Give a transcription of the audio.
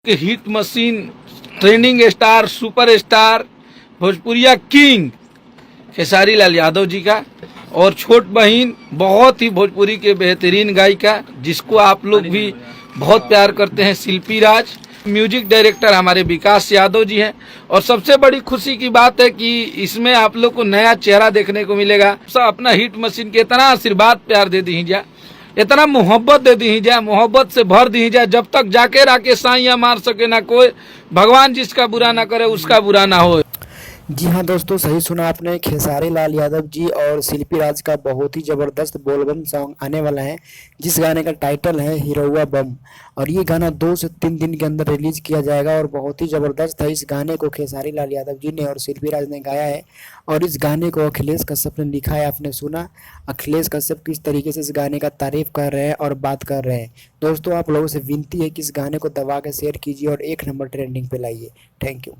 के hit machine, trending star, super star, भोजपुरिया king Khesari Lal Yadav ji का और छोट बहिन बहुत ही भोजपुरी के बेहतरीन गायिका जिसको आप लोग भी बहुत प्यार करते हैं, शिल्पी राज। म्यूजिक डायरेक्टर हमारे विकास यादव जी हैं और सबसे बड़ी खुशी की बात है कि इसमें आप लोग को नया चेहरा देखने को मिलेगा। सब अपना हिट मशीन के इतना आशीर्वाद प्यार दे दीजिए, इतना मोहब्बत दे दीजिए, मोहब्बत से भर दीजिए, जब तक जाके राकेश साइया मार सके ना कोई, भगवान जिसका बुरा ना करे उसका बुरा ना हो। जी हाँ दोस्तों, सही सुना आपने। खेसारी लाल यादव जी और शिल्पी राज का बहुत ही ज़बरदस्त बोलबम सॉन्ग आने वाला है, जिस गाने का टाइटल है हिरौआ बम। और ये गाना 2 से 3 दिन के अंदर रिलीज किया जाएगा और बहुत ही ज़बरदस्त है। इस गाने को खेसारी लाल यादव जी ने और शिल्पी राज ने गाया है और इस गाने को अखिलेश कश्यप ने लिखा है। आपने सुना अखिलेश कश्यप किस तरीके से इस गाने का तारीफ कर रहे हैं और बात कर रहे हैं। दोस्तों, आप लोगों से विनती है कि इस गाने को दबा के शेयर कीजिए और 1 नंबर ट्रेंडिंग पे लाइए। Thank you.